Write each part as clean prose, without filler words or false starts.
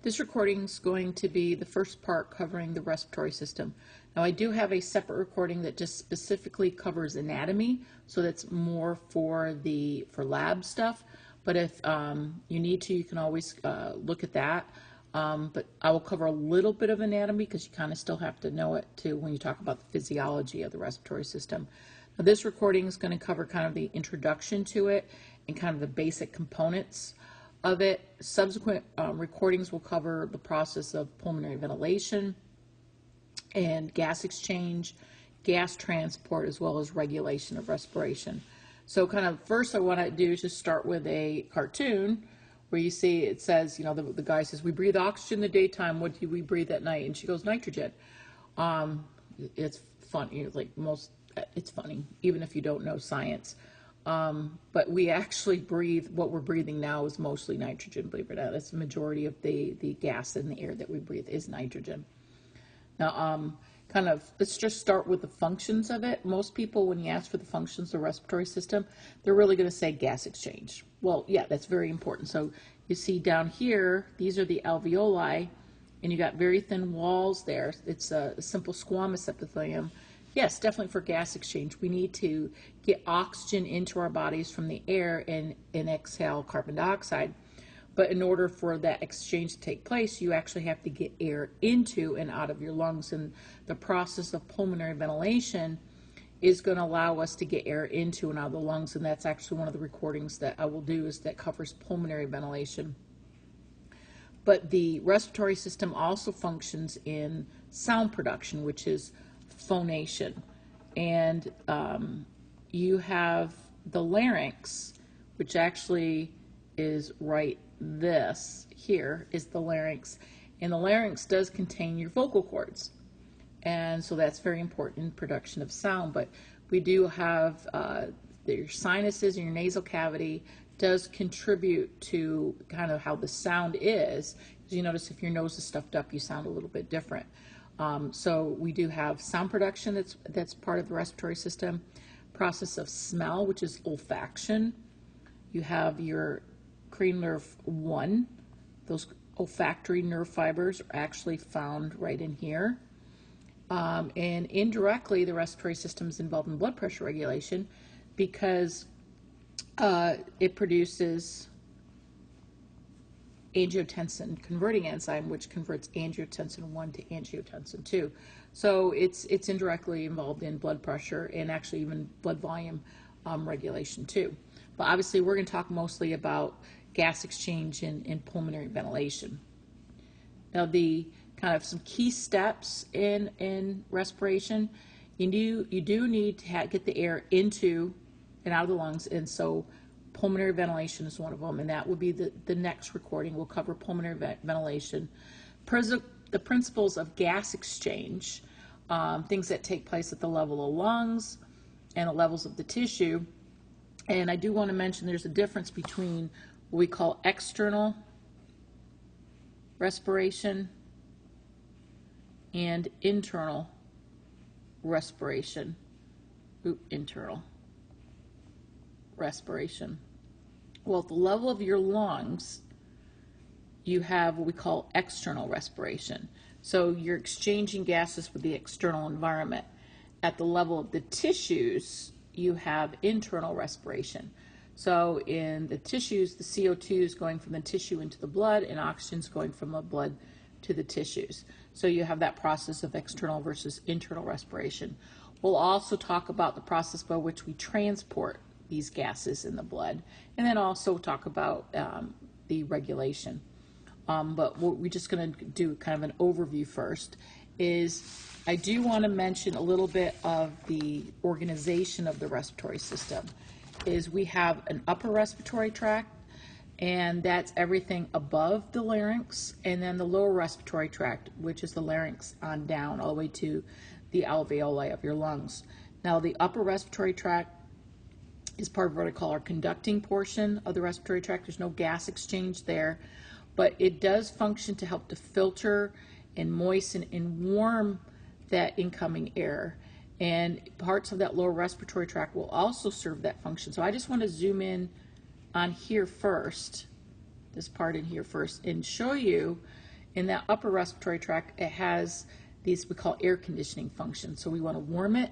This recording is going to be the first part covering the respiratory system. Now I do have a separate recording that just specifically covers anatomy, so that's more for lab stuff. But if you need to, you can always look at that. But I will cover a little bit of anatomy because you kind of still have to know it too when you talk about the physiology of the respiratory system. Now this recording is going to cover kind of the introduction to it and kind of the basic components of it. Subsequent recordings will cover the process of pulmonary ventilation and gas exchange, gas transport, as well as regulation of respiration. So kind of first I want to do is just start with a cartoon where you see it says, you know, the guy says, we breathe oxygen in the daytime, what do we breathe at night? And she goes, nitrogen. It's funny, it's funny, even if you don't know science. But we actually breathe, what we're breathing now is mostly nitrogen, believe it or not. That's the majority of the gas in the air that we breathe is nitrogen. Now, let's just start with the functions of it. Most people, when you ask for the functions of the respiratory system, they're really going to say gas exchange. Well, yeah, that's very important. So you see down here, these are the alveoli, and you got very thin walls there. It's a simple squamous epithelium. Yes, definitely for gas exchange. We need to get oxygen into our bodies from the air and exhale carbon dioxide. But in order for that exchange to take place, you actually have to get air into and out of your lungs. And the process of pulmonary ventilation is going to allow us to get air into and out of the lungs. And that's actually one of the recordings that I will do that covers pulmonary ventilation. But the respiratory system also functions in sound production, which is phonation. And you have the larynx, which actually is right here is the larynx, and the larynx does contain your vocal cords, and so that's very important in production of sound. But we do have your sinuses and your nasal cavity does contribute to kind of how the sound is. As you notice, if your nose is stuffed up, you sound a little bit different. So we do have sound production that's part of the respiratory system. Process of smell, which is olfaction. You have your cranial nerve 1. Those olfactory nerve fibers are actually found right in here. And indirectly, the respiratory system is involved in blood pressure regulation because it produces angiotensin converting enzyme, which converts angiotensin 1 to angiotensin 2. So it's indirectly involved in blood pressure and actually even blood volume regulation too. But obviously we're going to talk mostly about gas exchange and pulmonary ventilation. Now the kind of some key steps in respiration, you do need to get the air into and out of the lungs, and so pulmonary ventilation is one of them, and that would be the next recording. We'll cover pulmonary ventilation. The principles of gas exchange, things that take place at the level of lungs and the levels of the tissue. And I do want to mention there's a difference between what we call external respiration and internal respiration. Internal respiration. Well, at the level of your lungs, you have what we call external respiration. So you're exchanging gases with the external environment. At the level of the tissues, you have internal respiration. So in the tissues, the CO2 is going from the tissue into the blood, and oxygen is going from the blood to the tissues. So you have that process of external versus internal respiration. We'll also talk about the process by which we transport these gases in the blood, and then also talk about the regulation. But what we're just going to do kind of an overview first is I do want to mention a little bit of the organization of the respiratory system. Is we have an upper respiratory tract, and that's everything above the larynx, and then the lower respiratory tract, which is the larynx on down all the way to the alveoli of your lungs. Now the upper respiratory tract is part of what I call our conducting portion of the respiratory tract. There's no gas exchange there, but it does function to help to filter and moisten and warm that incoming air. And parts of that lower respiratory tract will also serve that function. So I just want to zoom in on here first, this part in here first, and show you in that upper respiratory tract, it has these we call air conditioning functions. So we want to warm it,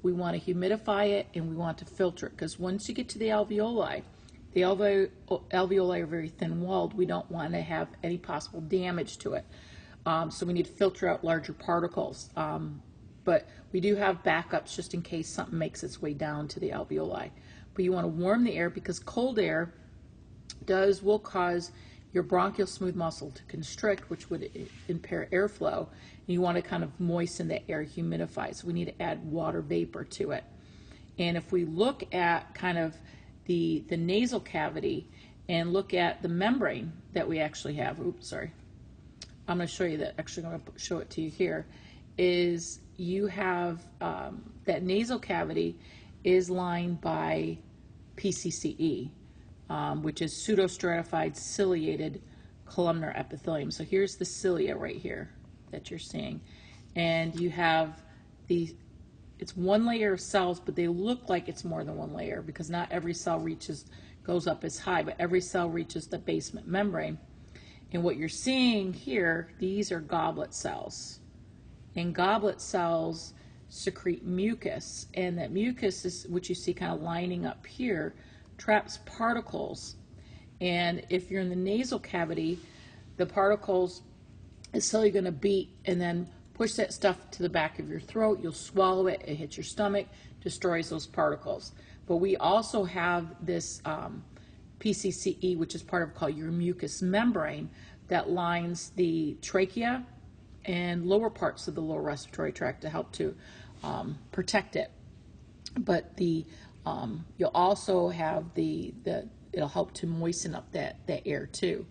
we want to humidify it, and we want to filter it. Because once you get to the alveoli are very thin-walled. We don't want to have any possible damage to it. So we need to filter out larger particles. But we do have backups just in case something makes its way down to the alveoli. But you want to warm the air because cold air will cause your bronchial smooth muscle to constrict, which would impair airflow. And you want to kind of moisten the air, humidify. So we need to add water vapor to it. And if we look at kind of the nasal cavity and look at the membrane that we actually have, oops, sorry. I'm going to show you that, actually I'm going to show it to you here, is you have that nasal cavity is lined by PCCE, which is pseudostratified ciliated columnar epithelium. So here's the cilia right here that you're seeing. And you have it's one layer of cells, but they look like it's more than one layer because not every cell goes up as high, but every cell reaches the basement membrane. And what you're seeing here, these are goblet cells. And goblet cells secrete mucus, and that mucus is what you see kind of lining up here, traps particles. And if you're in the nasal cavity, the particles is slowly going to beat and then push that stuff to the back of your throat. You'll swallow it, it hits your stomach, destroys those particles. But we also have this PCCE, which is part of called your mucous membrane, that lines the trachea and lower parts of the lower respiratory tract to help to protect it. But you'll also have it'll help to moisten up that air too.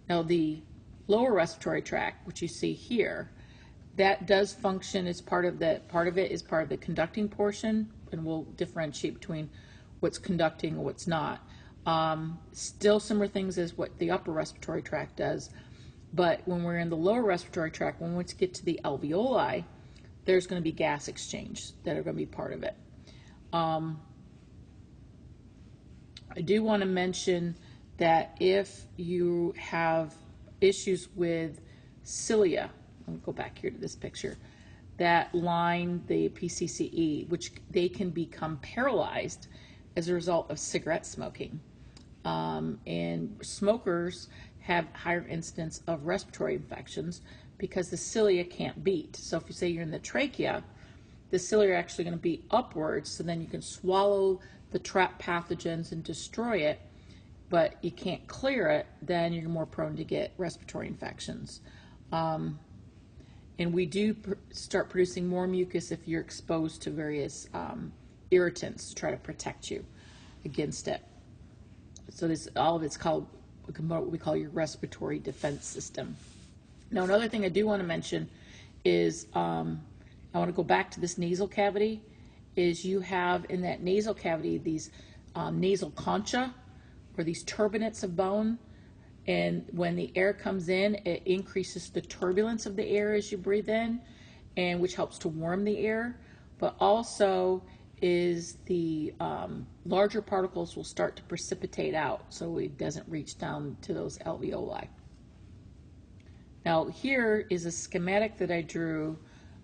Now the lower respiratory tract, which you see here, that does function as part of the conducting portion, and we'll differentiate between what's conducting and what's not. Still similar things as what the upper respiratory tract does, but when we're in the lower respiratory tract, when we get to the alveoli, there's going to be gas exchange that are going to be part of it. I do want to mention that if you have issues with cilia, I'll go back here to this picture, that line the PCCE, which they can become paralyzed as a result of cigarette smoking. And smokers have higher incidence of respiratory infections because the cilia can't beat. So if you say you're in the trachea, the cilia are actually going to be upwards, so then you can swallow the trapped pathogens and destroy it, but you can't clear it, then you're more prone to get respiratory infections. And we do start producing more mucus if you're exposed to various irritants to try to protect you against it. So all of it's called what we call your respiratory defense system. Now, another thing I do want to mention is I want to go back to this nasal cavity. Is you have in that nasal cavity these nasal concha, or these turbinates of bone, and when the air comes in, it increases the turbulence of the air as you breathe in, and which helps to warm the air, but also is the larger particles will start to precipitate out, so it doesn't reach down to those alveoli. Now here is a schematic that I drew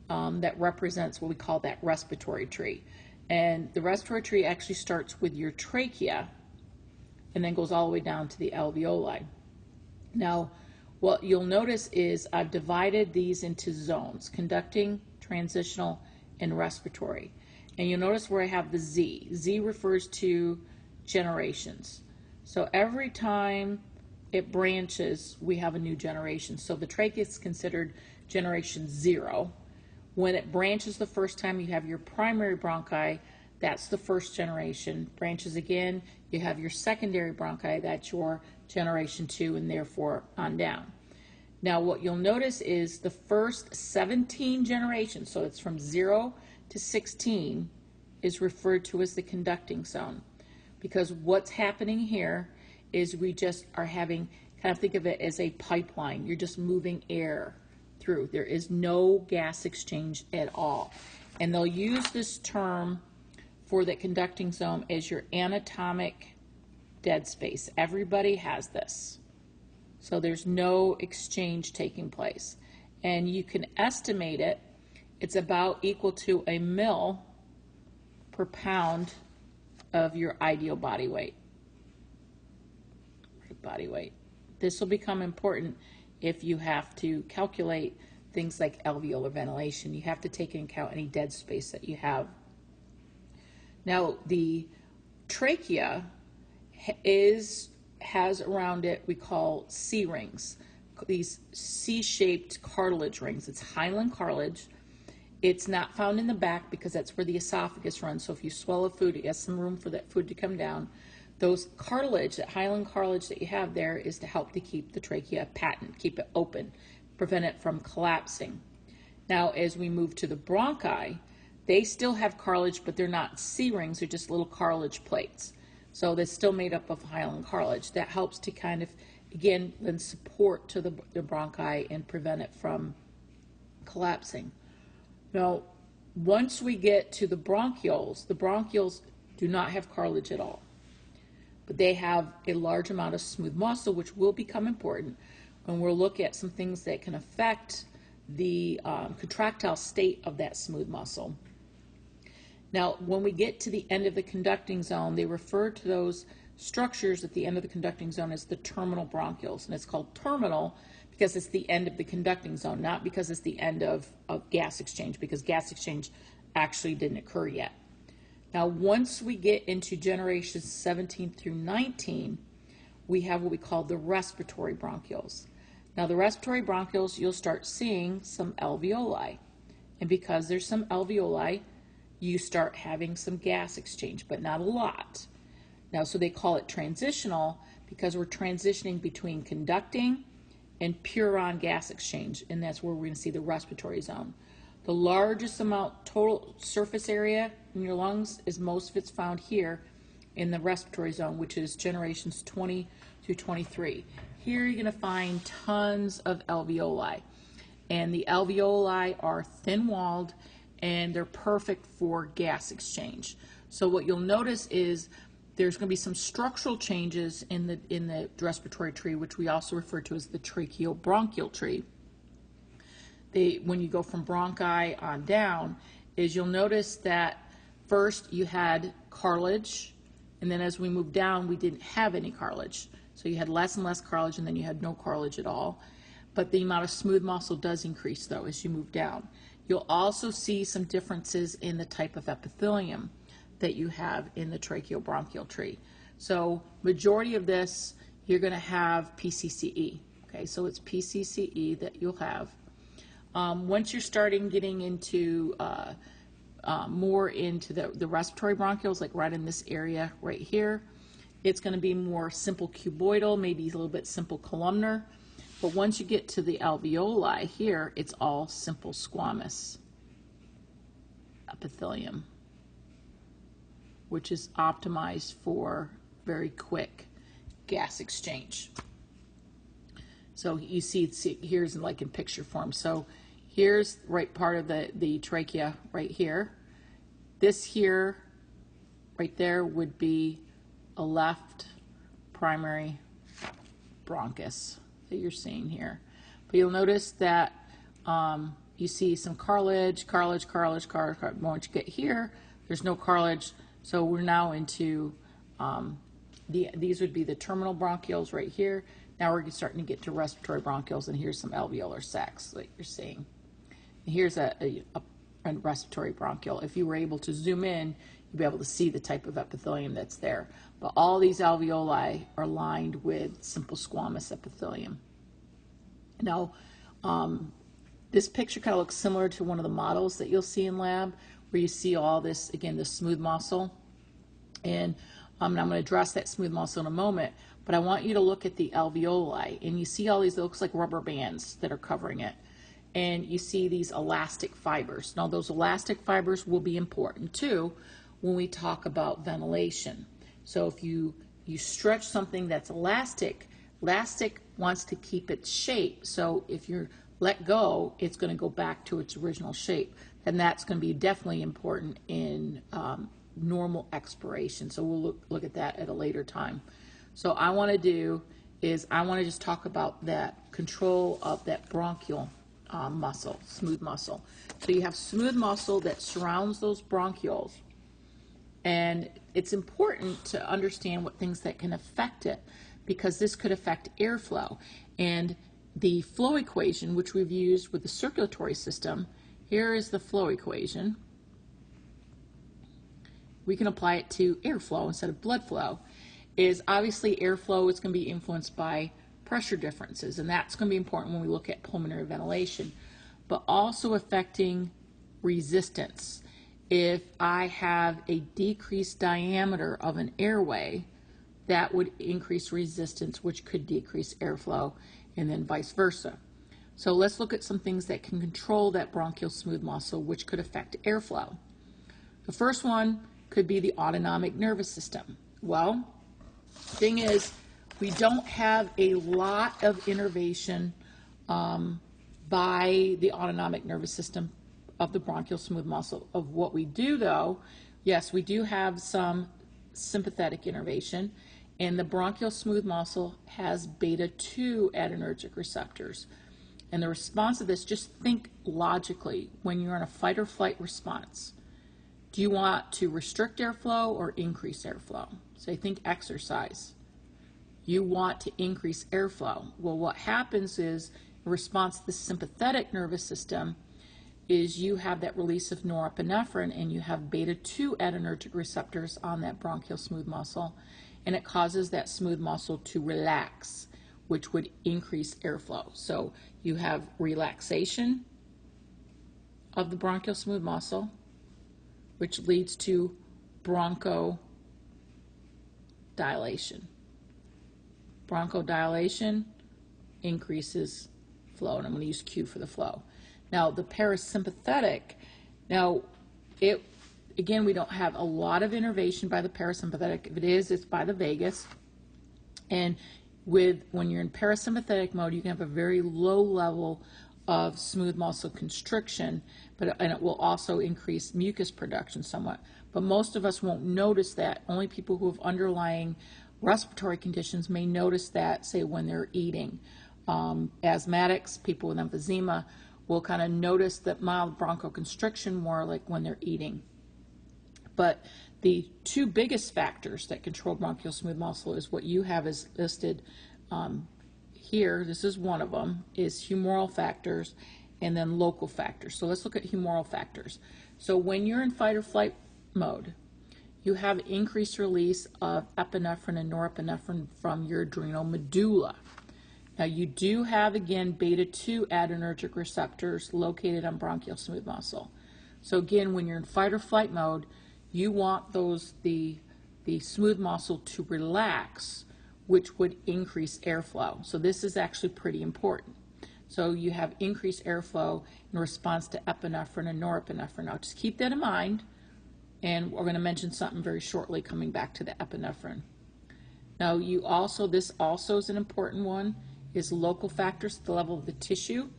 that represents what we call that respiratory tree. And the respiratory tree actually starts with your trachea and then goes all the way down to the alveoli. Now, what you'll notice is I've divided these into zones: conducting, transitional, and respiratory. And you'll notice where I have the Z. Z refers to generations. So every time it branches, we have a new generation. So the trachea is considered generation 0. When it branches the first time, you have your primary bronchi. That's the first generation. Branches again, you have your secondary bronchi. That's your generation 2, and therefore on down. Now what you'll notice is the first 17 generations, so it's from 0 to 16, is referred to as the conducting zone. Because what's happening here is we just are having, kind of think of it as a pipeline. You're just moving air through. There is no gas exchange at all. And they'll use this term for the conducting zone as your anatomic dead space. Everybody has this. So there's no exchange taking place. And you can estimate it, it's about equal to a mil per pound of your ideal body weight. Body weight. This will become important if you have to calculate things like alveolar ventilation. You have to take into account any dead space that you have. Now, the trachea has around it we call C rings, these C-shaped cartilage rings. It's hyaline cartilage. It's not found in the back because that's where the esophagus runs. So if you swallow food, it has some room for that food to come down. Those cartilage, that hyaline cartilage that you have there, is to help to keep the trachea patent, keep it open, prevent it from collapsing. Now, as we move to the bronchi, they still have cartilage, but they're not C rings, they're just little cartilage plates. So they're still made up of hyaline cartilage. That helps to kind of, again, lend support to the bronchi and prevent it from collapsing. Now, once we get to the bronchioles do not have cartilage at all. But they have a large amount of smooth muscle, which will become important when we'll look at some things that can affect the contractile state of that smooth muscle. Now, when we get to the end of the conducting zone, they refer to those structures at the end of the conducting zone as the terminal bronchioles. And it's called terminal because it's the end of the conducting zone, not because it's the end of gas exchange, because gas exchange actually didn't occur yet. Now, once we get into generations 17 through 19, we have what we call the respiratory bronchioles. Now, the respiratory bronchioles, you'll start seeing some alveoli. And because there's some alveoli, you start having some gas exchange, but not a lot. Now, so they call it transitional because we're transitioning between conducting and puron gas exchange, and that's where we're going to see the respiratory zone. The largest amount total surface area in your lungs is most of it's found here in the respiratory zone, which is generations 20 through 23. Here you're going to find tons of alveoli, and the alveoli are thin-walled and they're perfect for gas exchange. So what you'll notice is there's going to be some structural changes in the respiratory tree, which we also refer to as the tracheobronchial tree. When you go from bronchi on down, is you'll notice that first you had cartilage, and then as we moved down, we didn't have any cartilage. So you had less and less cartilage, and then you had no cartilage at all. But the amount of smooth muscle does increase, though, as you move down. You'll also see some differences in the type of epithelium that you have in the tracheobronchial tree. So majority of this, you're going to have PCCE. Okay, so it's PCCE that you'll have. Once you're starting getting into more into the respiratory bronchioles, like right in this area right here, it's going to be more simple cuboidal, maybe a little bit simple columnar. But once you get to the alveoli here, it's all simple squamous epithelium, which is optimized for very quick gas exchange. So you see here's like in picture form. So here's right part of the trachea right here. This here, right there, would be a left primary bronchus that you're seeing here. But you'll notice that you see some cartilage. Once you get here, there's no cartilage. So we're now into, these would be the terminal bronchioles right here. Now we're starting to get to respiratory bronchioles, and here's some alveolar sacs that you're seeing. And here's a respiratory bronchiole. If you were able to zoom in, you'd be able to see the type of epithelium that's there. But all these alveoli are lined with simple squamous epithelium. Now, this picture kind of looks similar to one of the models that you'll see in lab, where you see all this, again, the smooth muscle. And I'm going to address that smooth muscle in a moment, but I want you to look at the alveoli, and you see all these, it looks like rubber bands that are covering it. And you see these elastic fibers. Now, those elastic fibers will be important too when we talk about ventilation. So if you stretch something that's elastic wants to keep its shape. So if you let go, it's going to go back to its original shape. And that's going to be definitely important in normal expiration. So we'll look at that at a later time. So I want to do is I want to just talk about that control of that bronchial muscle, smooth muscle. So you have smooth muscle that surrounds those bronchioles, and it's important to understand what things that can affect it, because this could affect airflow. And the flow equation, which we've used with the circulatory system, here is the flow equation. We can apply it to airflow instead of blood flow. Is obviously airflow is going to be influenced by pressure differences, and that's going to be important when we look at pulmonary ventilation, but also affecting resistance. If I have a decreased diameter of an airway, that would increase resistance, which could decrease airflow, and then vice versa. So let's look at some things that can control that bronchial smooth muscle, which could affect airflow. The first one could be the autonomic nervous system. Well, thing is, we don't have a lot of innervation by the autonomic nervous system of the bronchial smooth muscle. Of what we do, though, yes, we do have some sympathetic innervation, and the bronchial smooth muscle has beta 2 adrenergic receptors. And the response to this, just think logically, when you're in a fight or flight response, do you want to restrict airflow or increase airflow? So think exercise. You want to increase airflow. Well, what happens is, in response to the sympathetic nervous system, is you have that release of norepinephrine, and you have beta 2 adrenergic receptors on that bronchial smooth muscle, and it causes that smooth muscle to relax, which would increase airflow. So you have relaxation of the bronchial smooth muscle, which leads to bronchodilation. Bronchodilation increases flow, and I'm going to use Q for the flow. Now, the parasympathetic, again, we don't have a lot of innervation by the parasympathetic. If it is, it's by the vagus. And when you're in parasympathetic mode, you can have a very low level of smooth muscle constriction, and it will also increase mucus production somewhat. But most of us won't notice that. Only people who have underlying respiratory conditions may notice that, say, when they're eating. Asthmatics, people with emphysema, will kind of notice that mild bronchoconstriction more like when they're eating. But the two biggest factors that control bronchial smooth muscle is what you have is listed here. This is one of them, is humoral factors and then local factors. So let's look at humoral factors. So when you're in fight or flight mode, you have increased release of epinephrine and norepinephrine from your adrenal medulla. Now you do have, again, beta 2 adrenergic receptors located on bronchial smooth muscle. So again, when you're in fight or flight mode, you want the smooth muscle to relax, which would increase airflow. So this is actually pretty important. So you have increased airflow in response to epinephrine and norepinephrine. Now just keep that in mind, and we're going to mention something very shortly coming back to the epinephrine. Now this also is an important one, is local factors at the level of the tissue.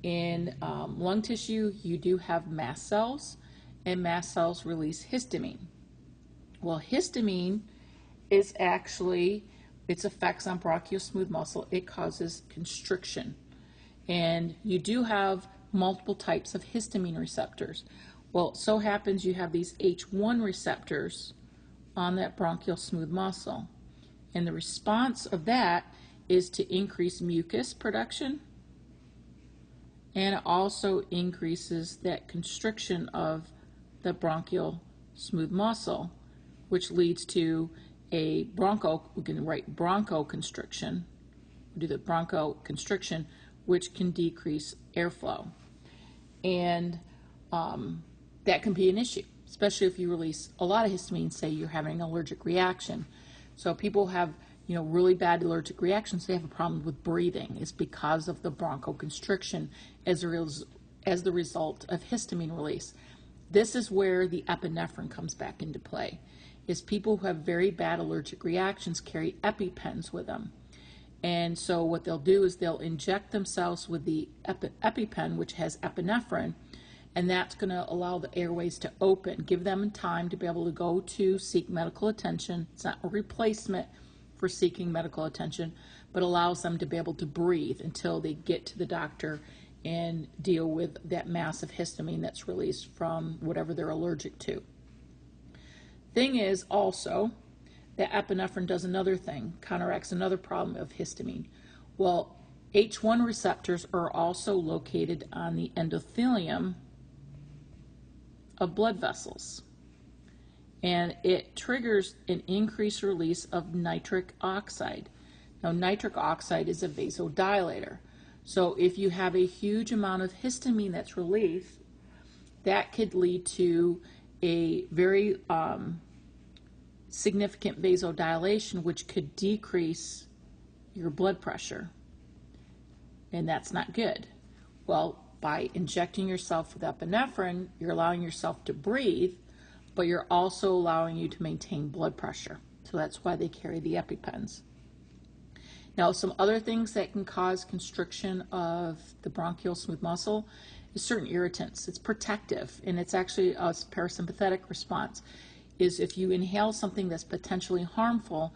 In lung tissue, you do have mast cells, and mast cells release histamine. Well, histamine is actually, its effects on bronchial smooth muscle, it causes constriction. And you do have multiple types of histamine receptors. Well, it so happens you have these H1 receptors on that bronchial smooth muscle. And the response of that is to increase mucus production, and it also increases that constriction of the bronchial smooth muscle, which leads to we can write bronchoconstriction, do the bronchoconstriction, which can decrease airflow. And that can be an issue, especially if you release a lot of histamine, say you're having an allergic reaction. So people have really bad allergic reactions, they have a problem with breathing. It's because of the bronchoconstriction as the result of histamine release. This is where the epinephrine comes back into play, is people who have very bad allergic reactions carry EpiPens with them. And so what they'll do is they'll inject themselves with the EpiPen, which has epinephrine, and that's going to allow the airways to open, give them time to be able to go to seek medical attention. It's not a replacement for seeking medical attention, but allows them to be able to breathe until they get to the doctor and deal with that massive histamine that's released from whatever they're allergic to. Thing is also that epinephrine does another thing, counteracts another problem of histamine. Well, H1 receptors are also located on the endothelium of blood vessels, and it triggers an increased release of nitric oxide. Now, nitric oxide is a vasodilator. So if you have a huge amount of histamine that's released, that could lead to a very significant vasodilation, which could decrease your blood pressure. And that's not good. Well, by injecting yourself with epinephrine, you're allowing yourself to breathe, but you're also allowing you to maintain blood pressure. So that's why they carry the EpiPens. Now, some other things that can cause constriction of the bronchial smooth muscle is certain irritants. It's protective, and it's actually a parasympathetic response. Is if you inhale something that's potentially harmful,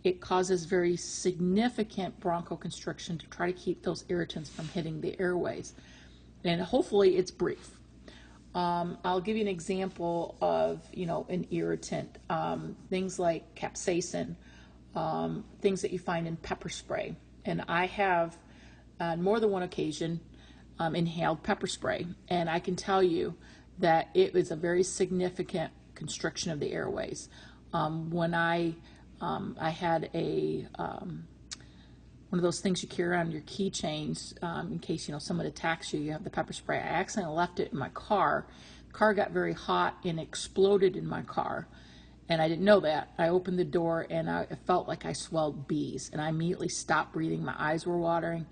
it causes very significant bronchoconstriction to try to keep those irritants from hitting the airways. And hopefully it's brief. I'll give you an example of, an irritant. Things like capsaicin, things that you find in pepper spray. And I have, on more than one occasion, inhaled pepper spray. And I can tell you that it was a very significant constriction of the airways. When I had one of those things you carry around your keychains in case someone attacks you. You have the pepper spray. I accidentally left it in my car. The car got very hot and exploded in my car, and I didn't know that. I opened the door and I felt like I swelled bees, and I immediately stopped breathing. My eyes were watering,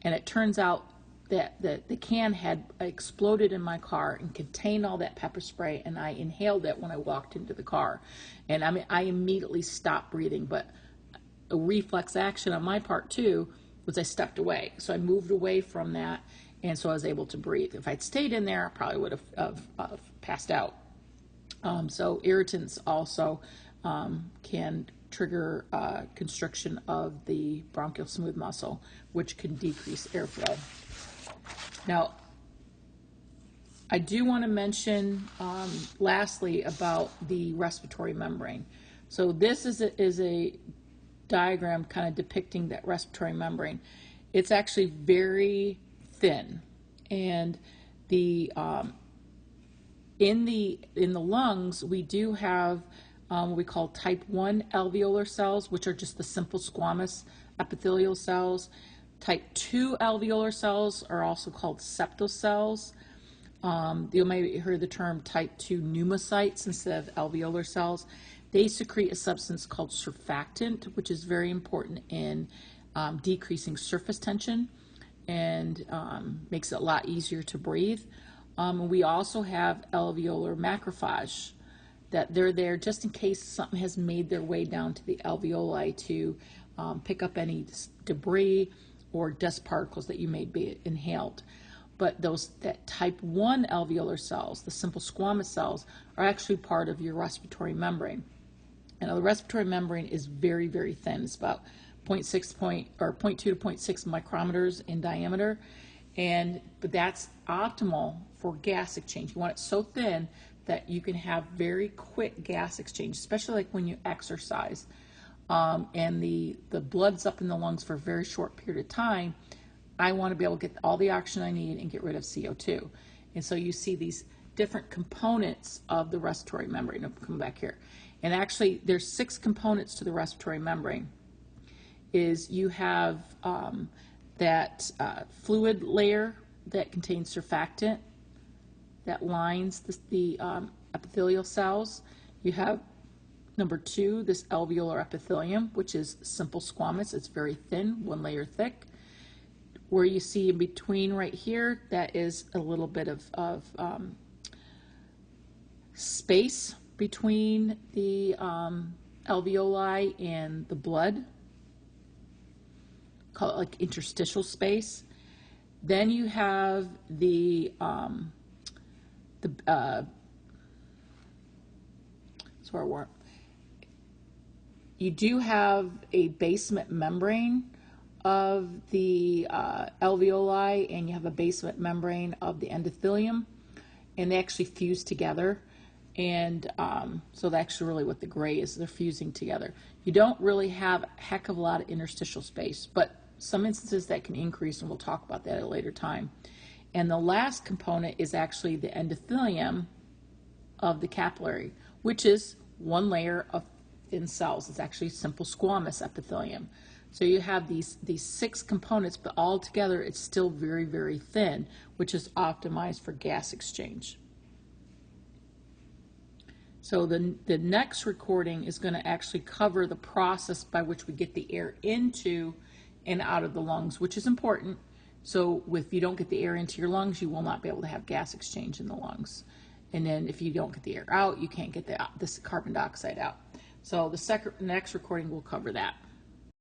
and it turns out that the can had exploded in my car and contained all that pepper spray, and I inhaled it when I walked into the car. And I immediately stopped breathing, but a reflex action on my part too was I stepped away. So I moved away from that, and so I was able to breathe. If I'd stayed in there, I probably would have passed out. So irritants also can trigger constriction of the bronchial smooth muscle, which can decrease airflow. Now, I do want to mention lastly about the respiratory membrane. So this is a diagram kind of depicting that respiratory membrane. It's actually very thin, and the in the lungs we do have what we call type 1 alveolar cells, which are just the simple squamous epithelial cells. Type 2 alveolar cells are also called septal cells. You may have heard the term type 2 pneumocytes instead of alveolar cells. They secrete a substance called surfactant, which is very important in decreasing surface tension and makes it a lot easier to breathe. We also have alveolar macrophage, that they're there just in case something has made their way down to the alveoli to pick up any debris or dust particles that you may be inhaled. But that type 1 alveolar cells, the simple squamous cells, are actually part of your respiratory membrane. And the respiratory membrane is very, very thin. It's about 0.2 to 0.6 micrometers in diameter, but that's optimal for gas exchange. You want it so thin that you can have very quick gas exchange, especially like when you exercise. And the blood's up in the lungs for a very short period of time. I want to be able to get all the oxygen I need and get rid of CO2. And so you see these different components of the respiratory membrane. I'll come back here. And actually, there's 6 components to the respiratory membrane. You have that fluid layer that contains surfactant that lines the epithelial cells. You have number 2, this alveolar epithelium, which is simple squamous. It's very thin, 1 layer thick. Where you see in between right here, that is a little bit of space between the alveoli and the blood. Call it like interstitial space. Then you have you do have a basement membrane of the alveoli, and you have a basement membrane of the endothelium, and they actually fuse together. And so that's actually really what the gray is. They're fusing together. You don't really have a heck of a lot of interstitial space, but some instances that can increase, and we'll talk about that at a later time. And the last component is actually the endothelium of the capillary, which is one layer of thin cells. It's actually simple squamous epithelium. So you have these 6 components, but all together it's still very, very thin, which is optimized for gas exchange. So the next recording is going to actually cover the process by which we get the air into and out of the lungs, which is important. So if you don't get the air into your lungs, you will not be able to have gas exchange in the lungs. And then if you don't get the air out, you can't get this carbon dioxide out. So the next recording will cover that.